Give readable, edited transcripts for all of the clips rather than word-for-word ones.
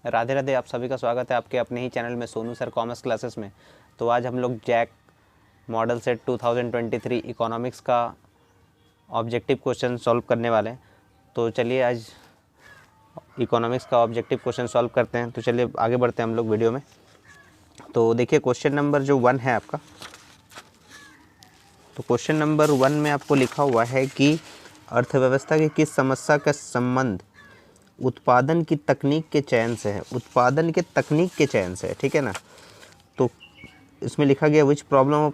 राधे राधे। आप सभी का स्वागत है आपके अपने ही चैनल में सोनू सर कॉमर्स क्लासेस में। तो आज हम लोग जैक मॉडल सेट 2023 इकोनॉमिक्स का ऑब्जेक्टिव क्वेश्चन सॉल्व करने वाले हैं। तो चलिए आज इकोनॉमिक्स का ऑब्जेक्टिव क्वेश्चन सॉल्व करते हैं। तो चलिए आगे बढ़ते हैं हम लोग वीडियो में। तो देखिए क्वेश्चन नंबर जो 1 है आपका, तो क्वेश्चन नंबर 1 में आपको लिखा हुआ है कि अर्थव्यवस्था की किस समस्या का संबंध उत्पादन की तकनीक के चयन से है। उत्पादन के तकनीक के चयन से है, ठीक है ना। तो इसमें लिखा गया which problem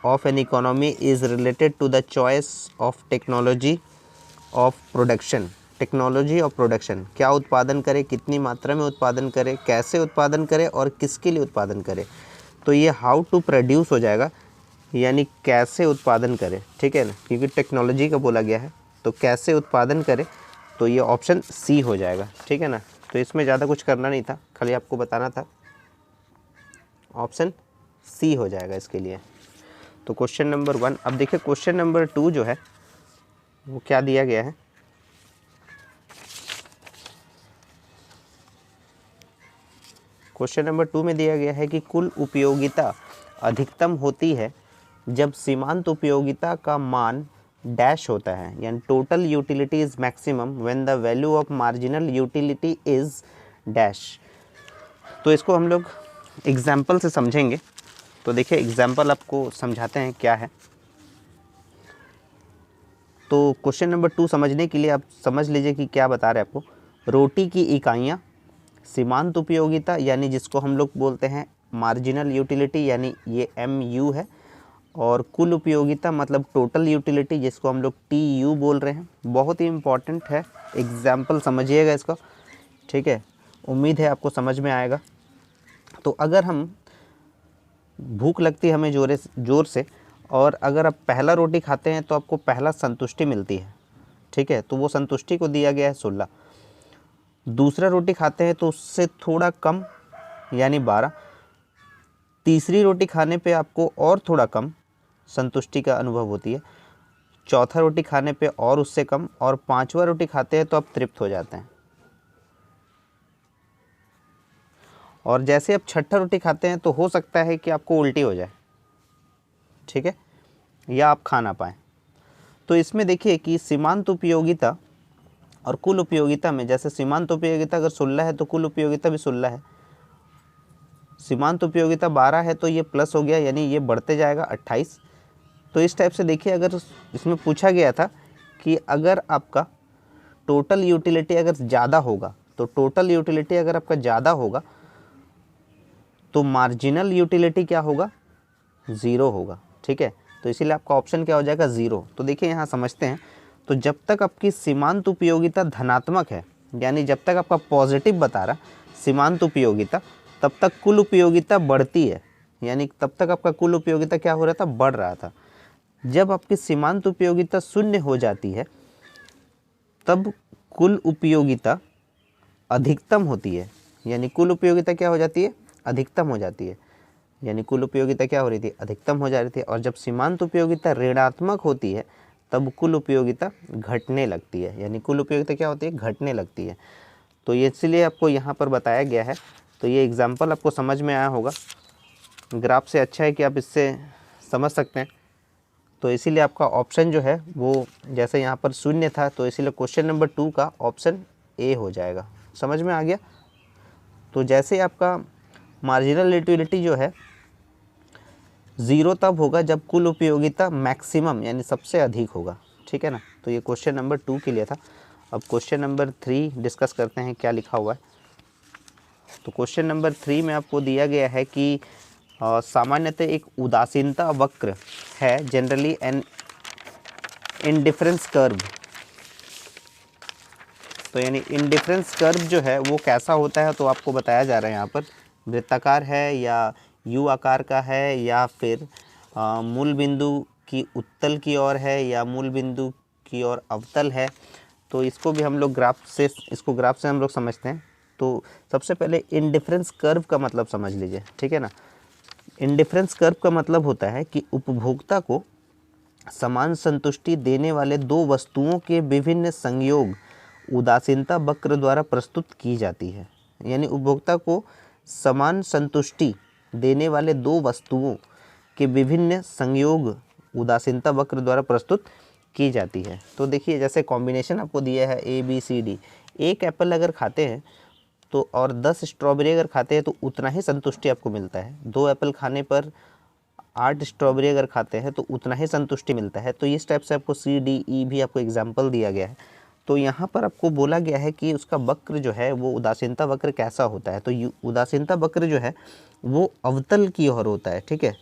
of an economy is related to the choice of technology of production. Technology of production, क्या उत्पादन करे, कितनी मात्रा में उत्पादन करे, कैसे उत्पादन करे और किसके लिए उत्पादन करे। तो ये हाउ टू प्रोड्यूस हो जाएगा, यानी कैसे उत्पादन करे, ठीक है ना, क्योंकि टेक्नोलॉजी का बोला गया है। तो कैसे उत्पादन करे, तो ये ऑप्शन सी हो जाएगा, ठीक है ना। तो इसमें ज़्यादा कुछ करना नहीं था, खाली आपको बताना था, ऑप्शन सी हो जाएगा इसके लिए। तो क्वेश्चन नंबर 1। अब देखिए क्वेश्चन नंबर 2 जो है वो क्या दिया गया है। क्वेश्चन नंबर 2 में दिया गया है कि कुल उपयोगिता अधिकतम होती है जब सीमांत उपयोगिता का मान डैश होता है, यानी total utility is maximum when the value of marginal utility is dash. तो इसको हम लोग एग्जाम्पल से समझेंगे। तो देखिए एग्जाम्पल आपको समझाते हैं क्या है। तो क्वेश्चन नंबर 2 समझने के लिए आप समझ लीजिए कि क्या बता रहे हैं आपको। रोटी की इकाइयाँ, सीमांत उपयोगिता यानी जिसको हम लोग बोलते हैं मार्जिनल यूटिलिटी, यानी ये MU है, और कुल उपयोगिता मतलब टोटल यूटिलिटी जिसको हम लोग TU बोल रहे हैं। बहुत ही इम्पॉर्टेंट है, एग्जाम्पल समझिएगा इसका, ठीक है। उम्मीद है आपको समझ में आएगा। तो अगर हम भूख लगती है हमें ज़ोर से, और अगर आप पहला रोटी खाते हैं तो आपको पहला संतुष्टि मिलती है, ठीक है। तो वो संतुष्टि को दिया गया है 16। दूसरा रोटी खाते हैं तो उससे थोड़ा कम यानी 12। तीसरी रोटी खाने पे आपको और थोड़ा कम संतुष्टि का अनुभव होती है। चौथा रोटी खाने पे और उससे कम, और पांचवा रोटी खाते हैं तो आप तृप्त हो जाते हैं। और जैसे आप छठा रोटी खाते हैं तो हो सकता है कि आपको उल्टी हो जाए, ठीक है, या आप खा ना पाएँ। तो इसमें देखिए कि सीमांत उपयोगिता और कुल उपयोगिता में, जैसे सीमांत उपयोगिता अगर 16 है तो कुल उपयोगिता भी 16 है। सीमांत उपयोगिता 12 है तो ये प्लस हो गया, यानी ये बढ़ते जाएगा 28। तो इस टाइप से देखिए, अगर इसमें पूछा गया था कि अगर आपका टोटल यूटिलिटी अगर ज़्यादा होगा, तो टोटल यूटिलिटी अगर आपका ज़्यादा होगा तो मार्जिनल यूटिलिटी क्या होगा, 0 होगा, ठीक है। तो इसीलिए आपका ऑप्शन क्या हो जाएगा, 0। तो देखिए यहाँ समझते हैं। तो जब तक आपकी सीमांत उपयोगिता धनात्मक है, यानी जब तक आपका पॉजिटिव बता रहा सीमांत उपयोगिता, तब तक कुल उपयोगिता बढ़ती है, यानी तब तक आपका कुल उपयोगिता क्या हो रहा था, बढ़ रहा था। जब आपकी सीमांत उपयोगिता 0 हो जाती है तब कुल उपयोगिता अधिकतम होती है, यानी कुल उपयोगिता क्या हो जाती है, अधिकतम हो जाती है। यानी कुल उपयोगिता क्या हो रही थी, अधिकतम हो जा रही थी। और जब सीमांत उपयोगिता ऋणात्मक होती है तब कुल उपयोगिता घटने लगती है, यानी कुल उपयोगिता क्या होती है, घटने लगती है। तो ये इसलिए आपको यहाँ पर बताया गया है। तो ये एग्जाम्पल आपको समझ में आया होगा। ग्राफ से अच्छा है कि आप इससे समझ सकते हैं। तो इसीलिए आपका ऑप्शन जो है वो, जैसे यहाँ पर 0 था, तो इसीलिए क्वेश्चन नंबर 2 का ऑप्शन ए हो जाएगा। समझ में आ गया। तो जैसे आपका मार्जिनल यूटिलिटी जो है 0 तब होगा जब कुल उपयोगिता मैक्सिमम यानी सबसे अधिक होगा, ठीक है ना। तो ये क्वेश्चन नंबर 2 के लिए था। अब क्वेश्चन नंबर 3 डिस्कस करते हैं, क्या लिखा हुआ है। तो क्वेश्चन नंबर 3 में आपको दिया गया है कि सामान्यतः एक उदासीनता वक्र है, जनरली एन इंडिफरेंस कर्व। तो यानी इंडिफरेंस कर्व जो है वो कैसा होता है, तो आपको बताया जा रहा है यहाँ पर वृत्ताकार है या यू आकार का है, या फिर मूल बिंदु की उत्तल की ओर है या मूल बिंदु की ओर अवतल है। तो इसको भी हम लोग ग्राफ से हम लोग समझते हैं। तो सबसे पहले इंडिफरेंस कर्व का मतलब समझ लीजिए, ठीक है ना। इंडिफरेंस कर्व का मतलब होता है कि उपभोक्ता को समान संतुष्टि देने वाले दो वस्तुओं के विभिन्न संयोग उदासीनता वक्र द्वारा प्रस्तुत की जाती है, यानी उपभोक्ता को समान संतुष्टि देने वाले दो वस्तुओं के विभिन्न संयोग उदासीनता वक्र द्वारा प्रस्तुत की जाती है। तो देखिए जैसे कॉम्बिनेशन आपको दिया है ABCD, एक एप्पल अगर खाते हैं तो और 10 स्ट्रॉबेरी अगर खाते हैं तो उतना ही संतुष्टि आपको मिलता है। 2 एप्पल खाने पर 8 स्ट्रॉबेरी अगर खाते हैं तो उतना ही संतुष्टि मिलता है। तो इस टाइप से आपको CDE भी आपको एग्जाम्पल दिया गया है। तो यहाँ पर आपको बोला गया है कि उसका वक्र जो है वो उदासीनता वक्र कैसा होता है। तो उदासीनता वक्र जो है वो अवतल की ओर होता है, ठीक है,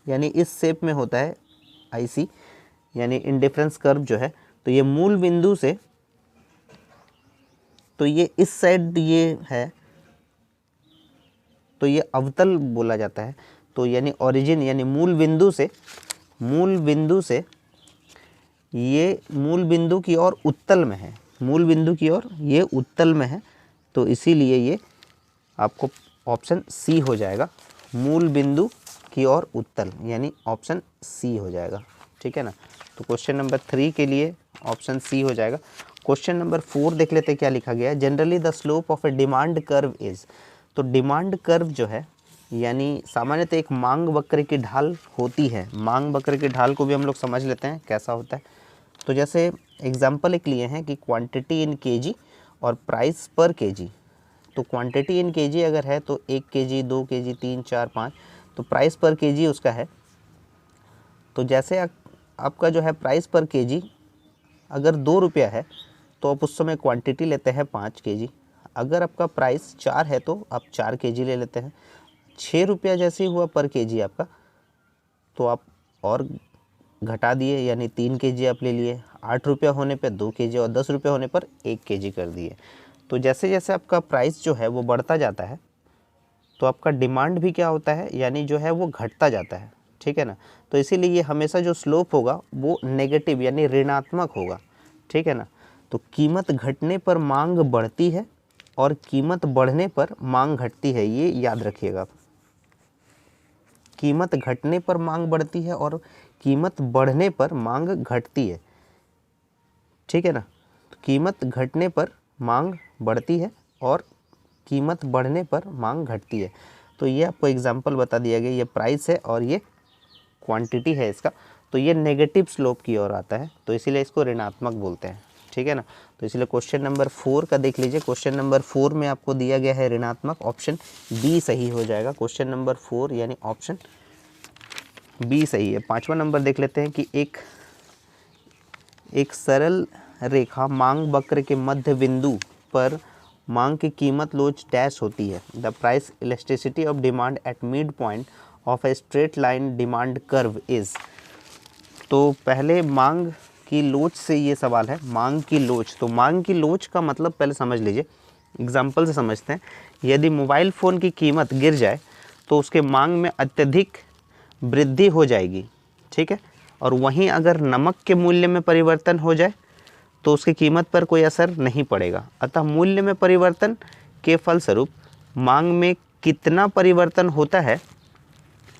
यानी इस शेप में होता है IC, यानी इंडिफरेंस कर्व जो है। तो ये मूल बिंदु से, तो ये इस साइड ये है, तो ये अवतल बोला जाता है। तो यानी ओरिजिन यानी मूल बिंदु से ये मूल बिंदु की ओर उत्तल में है, मूल बिंदु की ओर ये उत्तल में है। तो इसीलिए ये आपको ऑप्शन C हो जाएगा, मूल बिंदु की ओर उत्तल, यानी ऑप्शन C हो जाएगा, ठीक है ना। तो क्वेश्चन नंबर 3 के लिए ऑप्शन C हो जाएगा। क्वेश्चन नंबर 4 देख लेते हैं क्या लिखा गया है। Generally the slope of A demand curve is, तो डिमांड कर्व जो है यानी सामान्यतः एक मांग वक्र की ढाल होती है। मांग वक्र की ढाल को भी हम लोग समझ लेते हैं कैसा होता है। तो जैसे एग्जांपल एक लिए हैं कि क्वांटिटी इन केजी और प्राइस पर केजी। तो क्वांटिटी इन केजी अगर है तो 1 केजी, 2 केजी, 3, 4, 5, तो प्राइस पर केजी उसका है। तो जैसे आपका जो है प्राइस पर केजी अगर 2 रुपया है तो आप उस समय क्वांटिटी लेते हैं 5 केजी। अगर आपका प्राइस 4 है तो आप 4 केजी ले लेते हैं। 6 रुपया जैसे ही हुआ पर केजी आपका, तो आप और घटा दिए, यानी 3 केजी आप ले लिए। 8 रुपया होने पे 2 केजी और 10 रुपये होने पर 1 केजी कर दिए। तो जैसे जैसे आपका प्राइस जो है वो बढ़ता जाता है तो आपका डिमांड भी क्या होता है, यानी जो है वो घटता जाता है, ठीक है ना। तो इसीलिए ये हमेशा जो स्लोप होगा वो नेगेटिव यानी ऋणात्मक होगा, ठीक है ना। तो कीमत घटने पर मांग बढ़ती है और कीमत बढ़ने पर मांग घटती है, ये याद रखिएगा। कीमत घटने पर मांग बढ़ती है और कीमत बढ़ने पर मांग घटती है, ठीक है ना। तो कीमत घटने पर मांग बढ़ती है और कीमत बढ़ने पर मांग घटती है। तो ये आपको एग्जांपल बता दिया गया, ये प्राइस है और ये क्वांटिटी है इसका। तो ये नेगेटिव स्लोप की ओर आता है, तो इसीलिए इसको ऋणात्मक बोलते हैं, ठीक है ना। तो इसलिए क्वेश्चन नंबर 4 का देख लीजिए। क्वेश्चन नंबर 4 में आपको दिया गया है ऋणात्मक, ऑप्शन B सही हो जाएगा। क्वेश्चन नंबर 4 यानी ऑप्शन B सही है। 5वां नंबर देख लेते हैं कि एक सरल रेखा मांग वक्र के मध्य बिंदु पर मांग की कीमत लोच डैश होती है। The price elasticity of demand at mid point of a straight line demand curve is. तो पहले मांग की लोच से ये सवाल है, मांग की लोच। तो मांग की लोच का मतलब पहले समझ लीजिए, एग्जाम्पल से समझते हैं। यदि मोबाइल फ़ोन की कीमत गिर जाए तो उसके मांग में अत्यधिक वृद्धि हो जाएगी, ठीक है। और वहीं अगर नमक के मूल्य में परिवर्तन हो जाए तो उसकी कीमत पर कोई असर नहीं पड़ेगा। अतः मूल्य में परिवर्तन के फलस्वरूप मांग में कितना परिवर्तन होता है,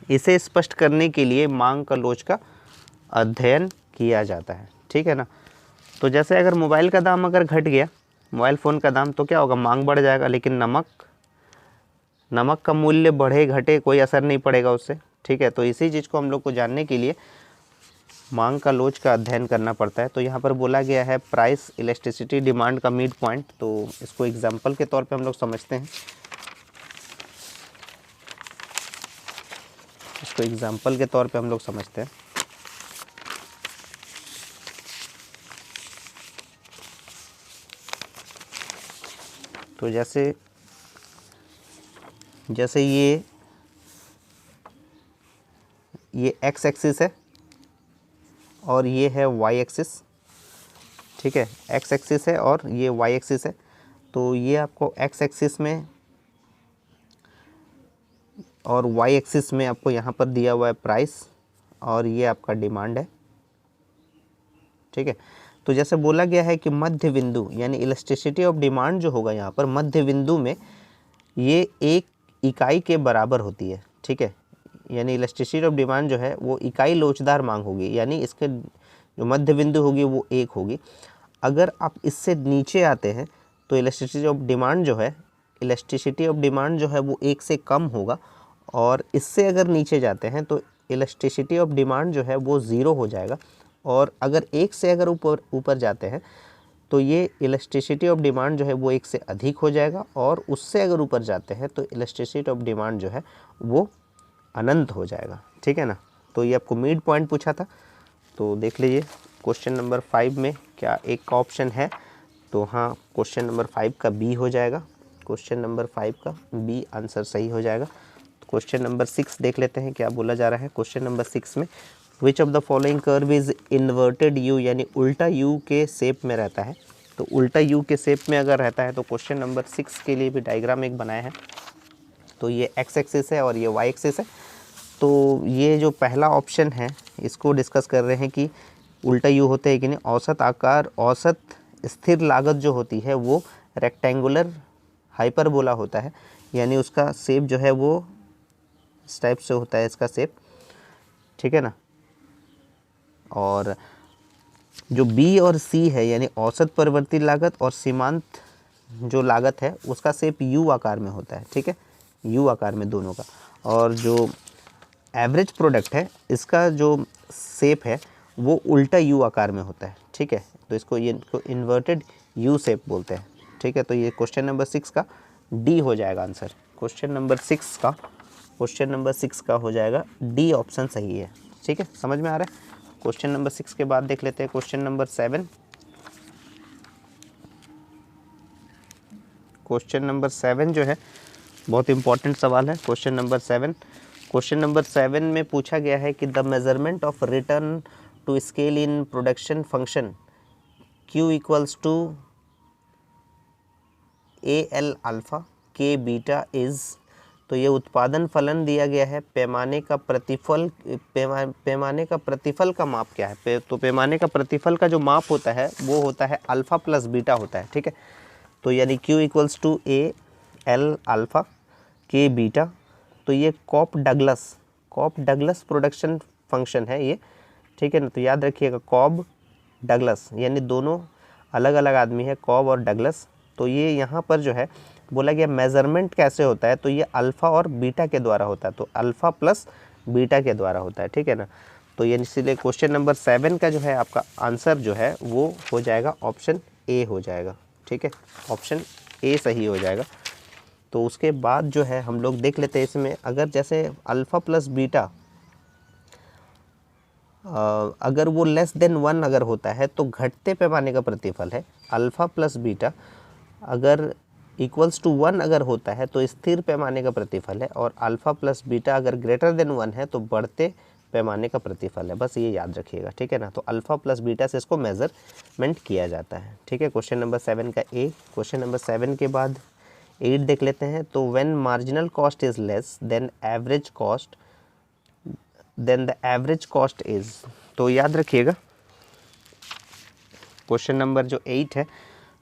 इसे स्पष्ट करने के लिए मांग का लोच का अध्ययन किया जाता है, ठीक है ना। तो जैसे अगर मोबाइल का दाम अगर घट गया, मोबाइल फ़ोन का दाम, तो क्या होगा, मांग बढ़ जाएगा। लेकिन नमक का मूल्य बढ़े घटे कोई असर नहीं पड़ेगा उससे, ठीक है। तो इसी चीज़ को हम लोग को जानने के लिए मांग का लोच का अध्ययन करना पड़ता है। तो यहाँ पर बोला गया है प्राइस इलास्टिसिटी डिमांड का मिड पॉइंट। तो इसको एग्जाम्पल के तौर पे हम लोग समझते हैं। इसको एग्जाम्पल के तौर पे हम लोग समझते हैं। तो जैसे ये एक्स एक्सिस है और ये है वाई एक्सिस, ठीक है। एक्स एक्सिस है और ये वाई एक्सिस है। तो ये आपको एक्स एक्सिस में और वाई एक्सिस में आपको यहाँ पर दिया हुआ है प्राइस और ये आपका डिमांड है, ठीक है। तो जैसे बोला गया है कि मध्य बिंदु यानी इलास्टिसिटी ऑफ डिमांड जो होगा यहाँ पर मध्य बिंदु में ये एक इकाई के बराबर होती है, ठीक है। यानी इलास्टिसिटी ऑफ डिमांड जो है वो इकाई लोचदार मांग होगी, यानी इसके जो मध्य बिंदु होगी वो 1 होगी। अगर आप इससे नीचे आते हैं तो इलास्टिसिटी ऑफ डिमांड जो है इलास्टिसिटी ऑफ डिमांड जो है वो 1 से कम होगा, और इससे अगर नीचे जाते हैं तो इलास्टिसिटी ऑफ डिमांड जो है वो 0 हो जाएगा, और अगर 1 से अगर ऊपर जाते हैं तो ये इलास्टिसिटी ऑफ डिमांड जो है वो 1 से अधिक हो जाएगा, और उससे अगर ऊपर जाते हैं तो इलास्टिसिटी ऑफ डिमांड जो है वो अनंत हो जाएगा। ठीक है ना। तो ये आपको मिड पॉइंट पूछा था, तो देख लीजिए क्वेश्चन नंबर 5 में क्या एक का ऑप्शन है, तो हाँ क्वेश्चन नंबर 5 का बी हो जाएगा। क्वेश्चन नंबर 5 का बी आंसर सही हो जाएगा। तो क्वेश्चन नंबर 6 देख लेते हैं क्या बोला जा रहा है। क्वेश्चन नंबर 6 में विच of the following curve is inverted you, यानी उल्टा यू के शेप में रहता है। तो उल्टा यू के शेप में अगर रहता है तो क्वेश्चन नंबर 6 के लिए भी डायग्राम एक बनाया है। तो ये एक्स एक्सिस है और ये वाई एक्सिस है। तो ये जो पहला ऑप्शन है इसको डिस्कस कर रहे हैं कि उल्टा यू होते हैं कि नहीं। औसत आकार, औसत स्थिर लागत जो होती है वो रेक्टेंगुलर हाइपरबोला होता है, यानी उसका शेप जो है वो इस टाइप से होता है इसका शेप। ठीक है ना। और जो बी और सी है यानी औसत परिवर्ती लागत और सीमांत जो लागत है उसका शेप यू आकार में होता है। ठीक है, यू आकार में दोनों का। और जो एवरेज प्रोडक्ट है इसका जो शेप है वो उल्टा यू आकार में होता है। ठीक है, तो इसको इन्वर्टेड यू शेप बोलते हैं। ठीक है, तो ये क्वेश्चन नंबर 6 का डी हो जाएगा आंसर। क्वेश्चन नंबर 6 का हो जाएगा डी ऑप्शन सही है। ठीक है, समझ में आ रहा है। क्वेश्चन नंबर 6 के बाद देख लेते हैं क्वेश्चन नंबर 7। क्वेश्चन नंबर 7 जो है बहुत इंपॉर्टेंट सवाल है। क्वेश्चन नंबर 7 में पूछा गया है कि the measurement of return to scale in production function Q equals to AL alpha K beta is. तो ये उत्पादन फलन दिया गया है। पैमाने का प्रतिफल का माप क्या है। तो पैमाने का प्रतिफल का जो माप होता है वो होता है अल्फ़ा प्लस बीटा होता है। ठीक है, तो यानी Q equals to AL alpha K beta. तो ये कॉप डगलस प्रोडक्शन फंक्शन है ये। ठीक है ना, तो याद रखिएगा कॉब डगलस यानी दोनों अलग अलग आदमी है, कॉब और डगलस। तो ये यहाँ पर जो है बोला गया मेज़रमेंट कैसे होता है, तो ये अल्फ़ा और बीटा के द्वारा होता है। तो अल्फ़ा प्लस बीटा के द्वारा होता है। ठीक है ना, तो ये इसलिए क्वेश्चन नंबर 7 का जो है आपका आंसर जो है वो हो जाएगा ऑप्शन ए हो जाएगा। ठीक है, ऑप्शन ए सही हो जाएगा। तो उसके बाद जो है हम लोग देख लेते हैं इसमें, अगर जैसे अल्फ़ा प्लस बीटा अगर वो लेस देन 1 अगर होता है तो घटते पैमाने का प्रतिफल है। अल्फ़ा प्लस बीटा अगर इक्वल्स टू 1 अगर होता है तो स्थिर पैमाने का प्रतिफल है, और अल्फ़ा प्लस बीटा अगर ग्रेटर देन 1 है तो बढ़ते पैमाने का प्रतिफल है। बस ये याद रखिएगा। ठीक है ना, तो अल्फ़ा प्लस बीटा से इसको मेज़रमेंट किया जाता है। ठीक है, क्वेश्चन नंबर 7 का ए। क्वेश्चन नंबर 7 के बाद 8 देख लेते हैं। तो when marginal cost is less than the average cost is. तो याद रखिएगा क्वेश्चन नंबर जो 8 है,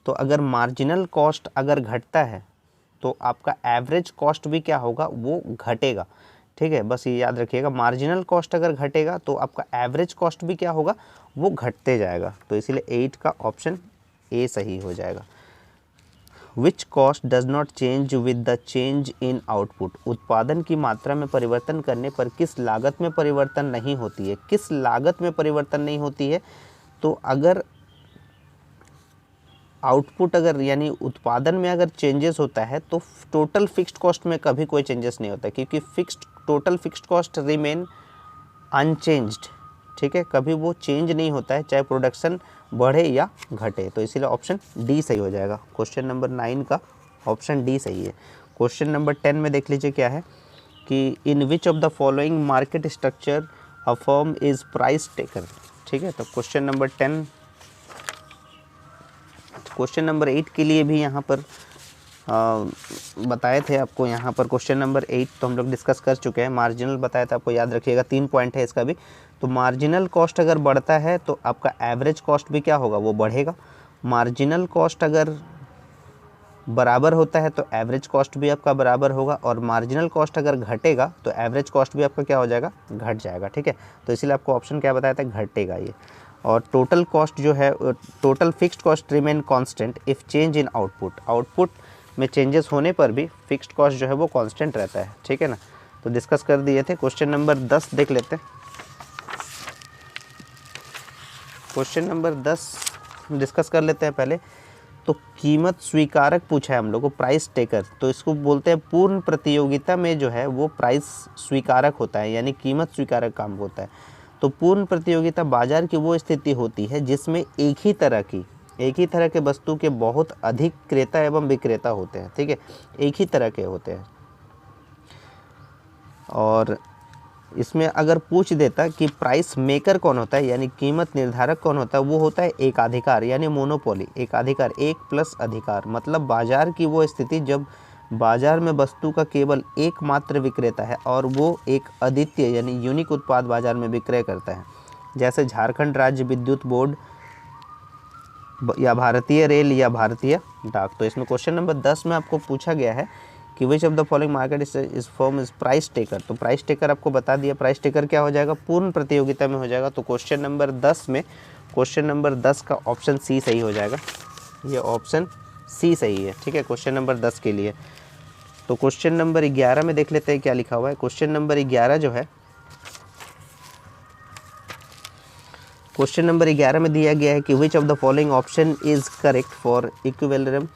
तो अगर मार्जिनल कॉस्ट अगर घटता है तो आपका एवरेज कॉस्ट भी क्या होगा, वो घटेगा। ठीक है, बस ये याद रखिएगा, मार्जिनल कॉस्ट अगर घटेगा तो आपका एवरेज कॉस्ट भी क्या होगा, वो घटते जाएगा। तो इसीलिए 8 का ऑप्शन ए सही हो जाएगा। Which cost does not change with the change in output. उत्पादन की मात्रा में परिवर्तन करने पर किस लागत में परिवर्तन नहीं होती है। किस लागत में परिवर्तन नहीं होती है, तो अगर आउटपुट अगर यानी उत्पादन में अगर चेंजेस होता है तो टोटल फिक्स्ड कॉस्ट में कभी कोई चेंजेस नहीं होता, क्योंकि total fixed cost remain unchanged. ठीक है, कभी वो चेंज नहीं होता है चाहे प्रोडक्शन बढ़े या घटे। तो इसीलिए ऑप्शन डी सही हो जाएगा। क्वेश्चन नंबर 9 का ऑप्शन डी सही है। क्वेश्चन नंबर 10 में देख लीजिए क्या है कि in which of the following market structure a firm is price taker. ठीक है, तो क्वेश्चन नंबर 8 के लिए भी यहाँ पर बताए थे आपको। यहाँ पर क्वेश्चन नंबर 8 तो हम लोग डिस्कस कर चुके हैं। मार्जिनल बताया था आपको, याद रखिएगा 3 पॉइंट है इसका भी। तो मार्जिनल कॉस्ट अगर बढ़ता है तो आपका एवरेज कॉस्ट भी क्या होगा, वो बढ़ेगा। मार्जिनल कॉस्ट अगर बराबर होता है तो एवरेज कॉस्ट भी आपका बराबर होगा, और मार्जिनल कॉस्ट अगर घटेगा तो एवरेज कॉस्ट भी आपका क्या हो जाएगा, घट जाएगा। ठीक है, तो इसीलिए आपको ऑप्शन क्या बताया था, घटेगा ये। और टोटल कॉस्ट जो है, total fixed cost remain constant if change in output. Output में चेंजेस होने पर भी फिक्स्ड कॉस्ट जो है वो कांस्टेंट रहता है, ठीक है ना। तो डिस्कस कर दिए थे। क्वेश्चन नंबर 10 देख लेते हैं। क्वेश्चन नंबर 10 डिस्कस कर लेते हैं पहले। तो कीमत स्वीकारक पूछा है हम लोग को, प्राइस टेकर। तो इसको बोलते हैं पूर्ण प्रतियोगिता में जो है वो प्राइस स्वीकारक होता है, यानी कीमत स्वीकारक काम होता है। तो पूर्ण प्रतियोगिता बाजार की वो स्थिति होती है जिसमें एक ही तरह के वस्तु के बहुत अधिक क्रेता एवं विक्रेता होते हैं, ठीक है, एक ही तरह के होते हैं। और इसमें अगर पूछ देता कि प्राइस मेकर कौन होता है, यानी कीमत निर्धारक कौन होता है, वो होता है एकाधिकार, यानी मोनोपोली। एकाधिकार, एक प्लस अधिकार, मतलब बाजार की वो स्थिति जब बाजार में वस्तु का केवल एकमात्र विक्रेता है और वो एक अद्वितीय यानी यूनिक उत्पाद बाजार में विक्रय करता है, जैसे झारखंड राज्य विद्युत बोर्ड या भारतीय रेल या भारतीय डाक। तो इसमें क्वेश्चन नंबर 10 में आपको पूछा गया है कि which of the following market इस फॉर्म इज प्राइस टेकर। तो प्राइस टेकर आपको बता दिया, प्राइस टेकर क्या हो जाएगा, पूर्ण प्रतियोगिता में हो जाएगा। तो क्वेश्चन नंबर 10 में क्वेश्चन नंबर 10 का ऑप्शन सी सही हो जाएगा, ये ऑप्शन सी सही है, ठीक है, क्वेश्चन नंबर 10 के लिए। तो क्वेश्चन नंबर 11 में देख लेते हैं क्या लिखा हुआ है। क्वेश्चन नंबर 11 जो है, क्वेश्चन नंबर 11 में दिया गया है कि which of the following option is correct for equilibrium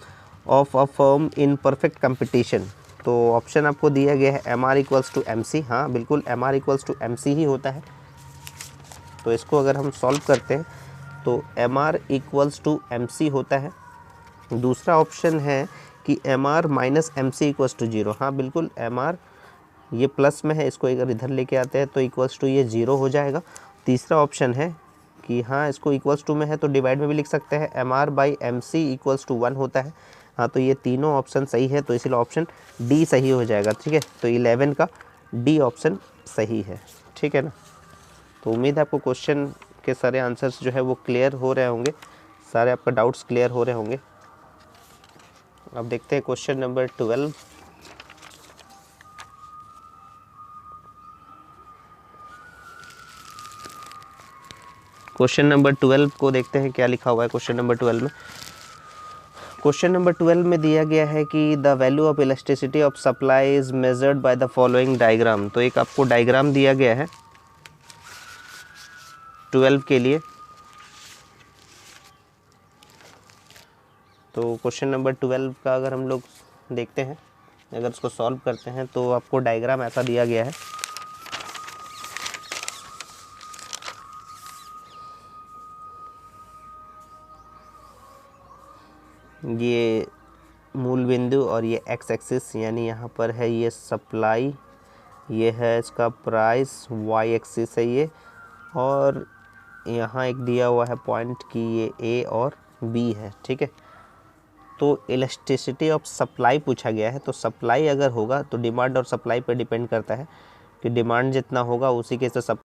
of a firm in perfect competition. तो ऑप्शन आपको दिया गया है M R equals to M C. हाँ बिल्कुल, M R equals to M C ही होता है। तो इसको अगर हम सॉल्व करते हैं तो M R equals to M C होता है। दूसरा ऑप्शन है कि M R minus M C equals to zero. हाँ बिल्कुल, एम आर ये प्लस में है, इसको अगर इधर लेके आते हैं तो इक्वल्स टू ये जीरो हो जाएगा। तीसरा ऑप्शन है कि हाँ इसको इक्वल्स टू में है तो डिवाइड में भी लिख सकते हैं, M R by M C equals to 1 होता है। हाँ तो ये तीनों ऑप्शन सही है, तो इसलिए ऑप्शन डी सही हो जाएगा, ठीक है। तो 11 का डी ऑप्शन सही है, ठीक है ना। तो उम्मीद है आपको क्वेश्चन के सारे आंसर्स जो है वो क्लियर हो रहे होंगे, सारे आपका डाउट्स क्लियर हो रहे होंगे। अब देखते हैं क्वेश्चन नंबर 12। क्वेश्चन नंबर 12 को देखते हैं क्या लिखा हुआ है। क्वेश्चन नंबर 12 में, क्वेश्चन नंबर 12 में दिया गया है कि the value of elasticity of supply is measured by the following diagram. तो एक आपको डायग्राम दिया गया है 12 के लिए। तो क्वेश्चन नंबर 12 का अगर हम लोग देखते हैं, अगर उसको सॉल्व करते हैं तो आपको डायग्राम ऐसा दिया गया है। ये मूल बिंदु और ये एक्स एक्सिस, यानी यहाँ पर है ये सप्लाई, ये है इसका प्राइस, वाई एक्सिस है ये, और यहाँ एक दिया हुआ है पॉइंट कि ये ए और बी है, ठीक है। तो इलास्टिसिटी ऑफ सप्लाई पूछा गया है। तो सप्लाई अगर होगा तो डिमांड और सप्लाई पर डिपेंड करता है कि डिमांड जितना होगा उसी के हिसाब